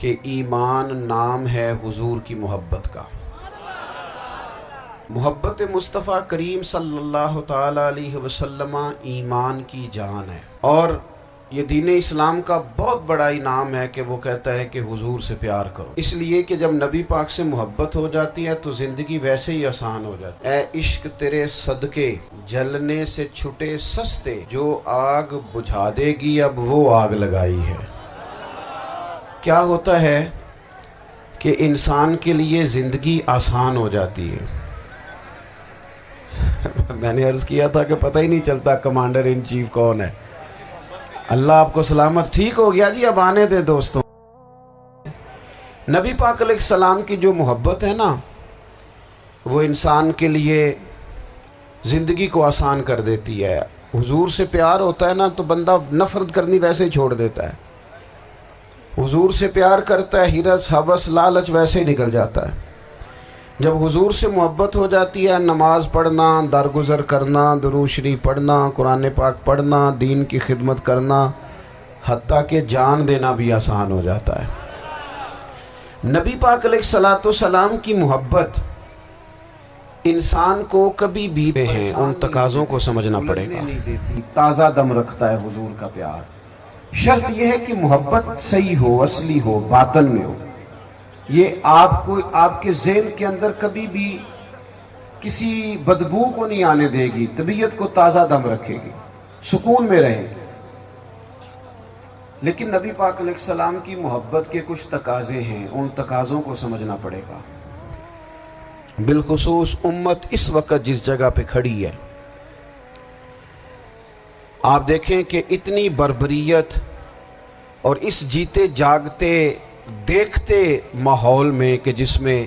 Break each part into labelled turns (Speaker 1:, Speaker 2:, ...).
Speaker 1: کہ ایمان نام ہے حضور کی محبت کا۔ محبت مصطفیٰ کریم صلی اللہ تعالی علیہ وسلم ایمان کی جان ہے، اور یہ دین اسلام کا بہت بڑا انعام ہے کہ وہ کہتا ہے کہ حضور سے پیار کرو، اس لیے کہ جب نبی پاک سے محبت ہو جاتی ہے تو زندگی ویسے ہی آسان ہو جاتی ہے۔ اے عشق تیرے صدقے جلنے سے چھٹے سستے، جو آگ بجھا دے گی اب وہ آگ لگائی ہے۔ کیا ہوتا ہے کہ انسان کے لیے زندگی آسان ہو جاتی ہے۔ میں نے عرض کیا تھا کہ پتہ ہی نہیں چلتا کمانڈر ان چیف کون ہے۔ اللہ آپ کو سلامت، ٹھیک ہو گیا جی، اب آنے دیں دوستوں۔ نبی پاک علیہ السلام کی جو محبت ہے نا، وہ انسان کے لیے زندگی کو آسان کر دیتی ہے۔ حضور سے پیار ہوتا ہے نا تو بندہ نفرت کرنی ویسے ہی چھوڑ دیتا ہے۔ حضور سے پیار کرتا ہے، ہرس ہوس لالچ ویسے ہی نکل جاتا ہے۔ جب حضور سے محبت ہو جاتی ہے، نماز پڑھنا، درگزر کرنا، درود شریف پڑھنا، قرآن پاک پڑھنا، دین کی خدمت کرنا، حتیٰ کہ جان دینا بھی آسان ہو جاتا ہے۔ نبی پاک علیہ السلام کی محبت انسان کو کبھی بھی ہیں ان تقاضوں کو سمجھنا پڑے گا۔ تازہ دم رکھتا ہے حضور کا پیار۔ شرط یہ ہے کہ محبت صحیح ہو، اصلی ہو، باطن میں ہو۔ یہ آپ کے ذہن کے اندر کبھی بھی کسی بدبو کو نہیں آنے دے گی، طبیعت کو تازہ دم رکھے گی، سکون میں رہے گی۔ لیکن نبی پاک علیہ السلام کی محبت کے کچھ تقاضے ہیں، ان تقاضوں کو سمجھنا پڑے گا۔ بالخصوص امت اس وقت جس جگہ پہ کھڑی ہے، آپ دیکھیں کہ اتنی بربریت اور اس جیتے جاگتے دیکھتے ماحول میں کہ جس میں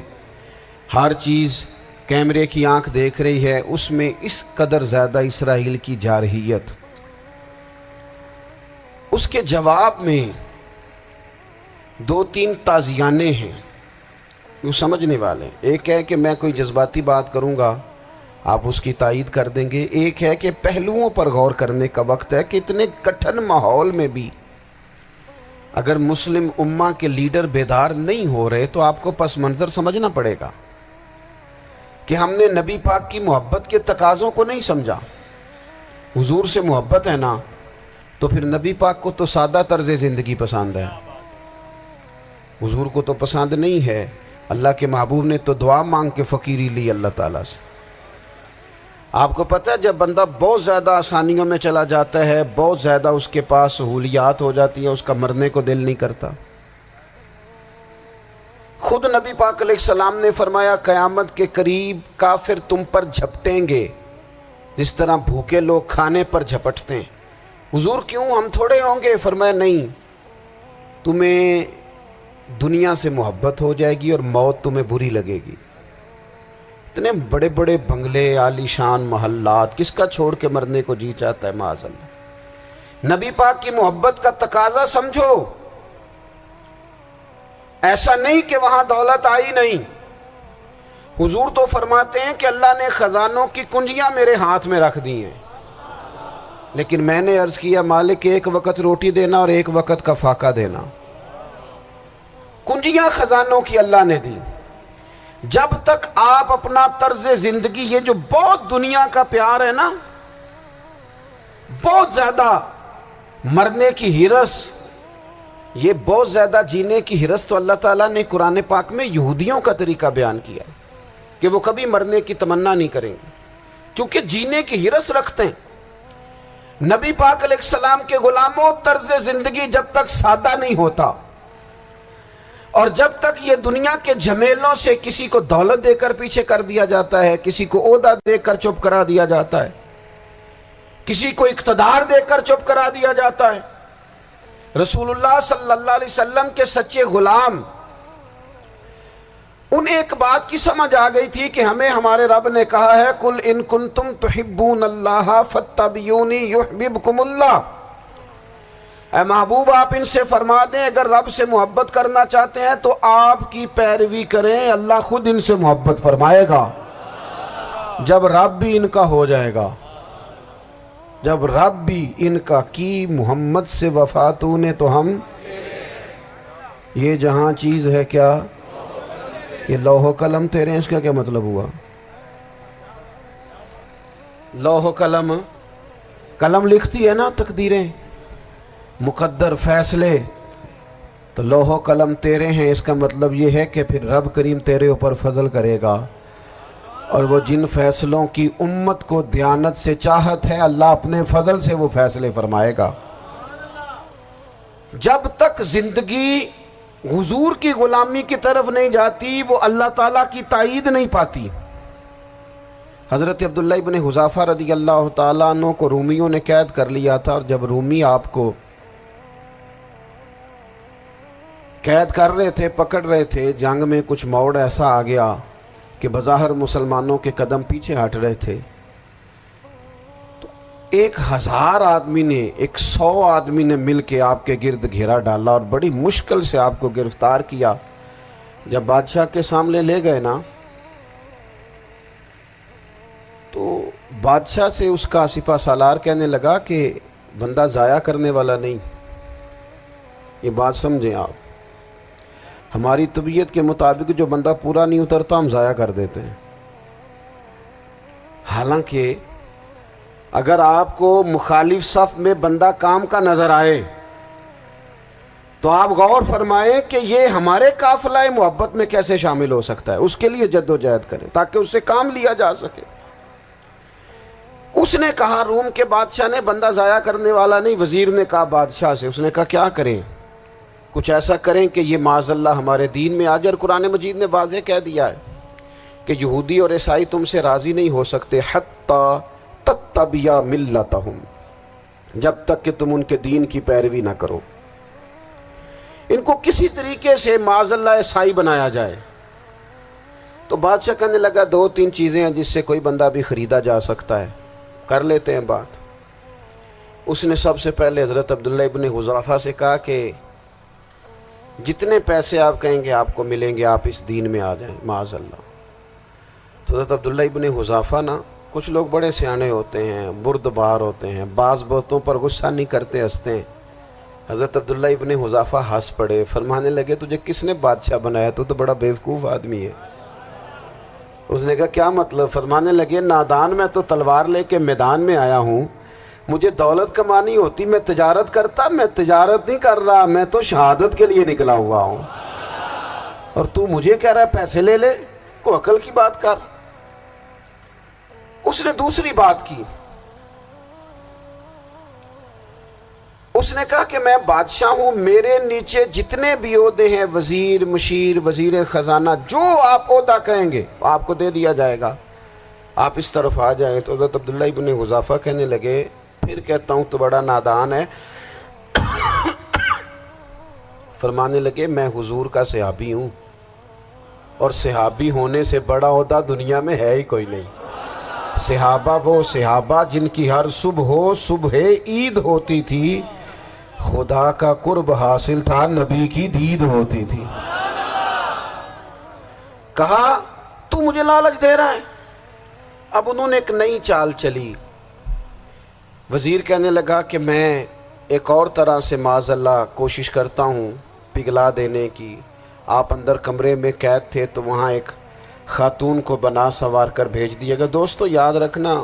Speaker 1: ہر چیز کیمرے کی آنکھ دیکھ رہی ہے، اس میں اس قدر زیادہ اسرائیل کی جارحیت، اس کے جواب میں دو تین تازیانے ہیں وہ سمجھنے والے۔ ایک ہے کہ میں کوئی جذباتی بات کروں گا، آپ اس کی تائید کر دیں گے۔ ایک ہے کہ پہلوؤں پر غور کرنے کا وقت ہے کہ اتنے کٹھن ماحول میں بھی اگر مسلم امہ کے لیڈر بیدار نہیں ہو رہے تو آپ کو پس منظر سمجھنا پڑے گا کہ ہم نے نبی پاک کی محبت کے تقاضوں کو نہیں سمجھا۔ حضور سے محبت ہے نا تو پھر نبی پاک کو تو سادہ طرز زندگی پسند ہے، حضور کو تو پسند نہیں ہے۔ اللہ کے محبوب نے تو دعا مانگ کے فقیری لی اللہ تعالیٰ سے۔ آپ کو پتہ ہے جب بندہ بہت زیادہ آسانیوں میں چلا جاتا ہے، بہت زیادہ اس کے پاس سہولیات ہو جاتی ہے، اس کا مرنے کو دل نہیں کرتا۔ خود نبی پاک علیہ السلام نے فرمایا قیامت کے قریب کافر تم پر جھپٹیں گے جس طرح بھوکے لوگ کھانے پر جھپٹتے ہیں۔ حضور کیوں، ہم تھوڑے ہوں گے؟ فرمایا نہیں، تمہیں دنیا سے محبت ہو جائے گی اور موت تمہیں بری لگے گی۔ اتنے بڑے بڑے بنگلے، عالی شان محلات، کس کا چھوڑ کے مرنے کو جی چاہتا ہے معاذ اللہ۔ نبی پاک کی محبت کا تقاضا سمجھو، ایسا نہیں کہ وہاں دولت آئی نہیں۔ حضور تو فرماتے ہیں کہ اللہ نے خزانوں کی کنجیاں میرے ہاتھ میں رکھ دی ہیں، لیکن میں نے عرض کیا مالک ایک وقت روٹی دینا اور ایک وقت کا فاقہ دینا۔ کنجیاں خزانوں کی اللہ نے دی۔ جب تک آپ اپنا طرز زندگی، یہ جو بہت دنیا کا پیار ہے نا، بہت زیادہ مرنے کی ہرس، یہ بہت زیادہ جینے کی ہرس، تو اللہ تعالیٰ نے قرآن پاک میں یہودیوں کا طریقہ بیان کیا کہ وہ کبھی مرنے کی تمنا نہیں کریں گے کیونکہ جینے کی ہرس رکھتے ہیں۔ نبی پاک علیہ السلام کے غلاموں، طرز زندگی جب تک سادہ نہیں ہوتا اور جب تک یہ دنیا کے جھمیلوں سے کسی کو دولت دے کر پیچھے کر دیا جاتا ہے، کسی کو عہدہ دے کر چپ کرا دیا جاتا ہے، کسی کو اقتدار دے کر چپ کرا دیا جاتا ہے، رسول اللہ صلی اللہ علیہ وسلم کے سچے غلام، انہیں ایک بات کی سمجھ آ گئی تھی کہ ہمیں ہمارے رب نے کہا ہے قُلْ إِن كُنْتُمْ تُحِبُّونَ اللَّهَ فَاتَّبِعُونِي يُحْبِبْكُمُ اللَّهُ۔ اے محبوب آپ ان سے فرما دیں اگر رب سے محبت کرنا چاہتے ہیں تو آپ کی پیروی کریں، اللہ خود ان سے محبت فرمائے گا۔ جب رب بھی ان کا ہو جائے گا، جب رب بھی ان کا کی محمد سے وفا تو نے تو ہم یہ جہاں چیز ہے کیا؟ یہ لوح و قلم تیرے ہیں، اس کا کیا مطلب ہوا؟ لوح و قلم، قلم لکھتی ہے نا تقدیریں، مقدر فیصلے، تو لوح و قلم تیرے ہیں، اس کا مطلب یہ ہے کہ پھر رب کریم تیرے اوپر فضل کرے گا، اور وہ جن فیصلوں کی امت کو دیانت سے چاہت ہے، اللہ اپنے فضل سے وہ فیصلے فرمائے گا۔ جب تک زندگی حضور کی غلامی کی طرف نہیں جاتی، وہ اللہ تعالیٰ کی تائید نہیں پاتی۔ حضرت عبداللہ ابن حذافہ رضی اللہ تعالیٰ عنہ کو رومیوں نے قید کر لیا تھا، اور جب رومی آپ کو قید کر رہے تھے، پکڑ رہے تھے، جنگ میں کچھ موڑ ایسا آ گیا کہ بظاہر مسلمانوں کے قدم پیچھے ہٹ رہے تھے، تو 1000 آدمی نے، 100 آدمی نے مل کے آپ کے گرد گھیرا ڈالا اور بڑی مشکل سے آپ کو گرفتار کیا۔ جب بادشاہ کے سامنے لے گئے نا، تو بادشاہ سے اس کا سپہ سالار کہنے لگا کہ بندہ ضائع کرنے والا نہیں، یہ بات سمجھیں آپ، ہماری طبیعت کے مطابق جو بندہ پورا نہیں اترتا ہم ضائع کر دیتے ہیں۔ حالانکہ اگر آپ کو مخالف صف میں بندہ کام کا نظر آئے تو آپ غور فرمائیں کہ یہ ہمارے قافلہ محبت میں کیسے شامل ہو سکتا ہے، اس کے لیے جد و جہد کریں تاکہ اس سے کام لیا جا سکے۔ اس نے کہا، روم کے بادشاہ نے، بندہ ضائع کرنے والا نہیں۔ وزیر نے کہا بادشاہ سے، اس نے کہا کیا کریں؟ کچھ ایسا کریں کہ یہ معاذ اللہ ہمارے دین میں آ جائے۔ اور قرآن مجید نے واضح کہہ دیا ہے کہ یہودی اور عیسائی تم سے راضی نہیں ہو سکتے حتی تتبع ملتہم، جب تک کہ تم ان کے دین کی پیروی نہ کرو، ان کو کسی طریقے سے معاذ اللہ عیسائی بنایا جائے۔ تو بادشاہ کہنے لگا 2-3 چیزیں ہیں جس سے کوئی بندہ بھی خریدا جا سکتا ہے، کر لیتے ہیں بات۔ اس نے سب سے پہلے حضرت عبداللہ ابن حذافہ سے کہا کہ جتنے پیسے آپ کہیں گے آپ کو ملیں گے، آپ اس دین میں آ جائیں معاذ اللہ۔ تو حضرت عبداللہ ابن حذافہ نا، کچھ لوگ بڑے سیانے ہوتے ہیں، بردبار ہوتے ہیں، بعض باتوں پر غصہ نہیں کرتے، ہنستے ہیں۔ حضرت عبداللہ ابن حذافہ ہنس پڑے، فرمانے لگے تجھے کس نے بادشاہ بنایا؟ تو بڑا بیوقوف آدمی ہے۔ اس نے کہا کیا مطلب؟ فرمانے لگے نادان، میں تو تلوار لے کے میدان میں آیا ہوں، مجھے دولت کمانی ہوتی میں تجارت کرتا، میں تجارت نہیں کر رہا، میں تو شہادت کے لیے نکلا ہوا ہوں، اور تو مجھے کہہ رہا ہے پیسے لے لے، کو عقل کی بات کر۔ اس نے دوسری بات کی، اس نے کہا کہ میں بادشاہ ہوں، میرے نیچے جتنے بھی عہدے ہیں، وزیر، مشیر، وزیر خزانہ، جو آپ عہدہ کہیں گے آپ کو دے دیا جائے گا، آپ اس طرف آ جائیں۔ تو حضرت عبداللہ ابن حذافہ کہنے لگے پھر کہتا ہوں تو بڑا نادان ہے۔ فرمانے لگے میں حضور کا صحابی ہوں، اور صحابی ہونے سے بڑا عہدہ دنیا میں ہے ہی کوئی نہیں۔ صحابہ وہ صحابہ جن کی ہر صبح عید ہوتی تھی، خدا کا قرب حاصل تھا، نبی کی دید ہوتی تھی۔ کہا تو مجھے لالچ دے رہا ہے؟ اب انہوں نے ایک نئی چال چلی۔ وزیر کہنے لگا کہ میں ایک اور طرح سے معاذ اللہ کوشش کرتا ہوں پگھلا دینے کی۔ آپ اندر کمرے میں قید تھے تو وہاں ایک خاتون کو بنا سنوار کر بھیج دیے گا۔ دوستو یاد رکھنا،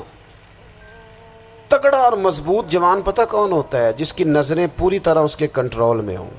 Speaker 1: تگڑا اور مضبوط جوان پتہ کون ہوتا ہے؟ جس کی نظریں پوری طرح اس کے کنٹرول میں ہوں۔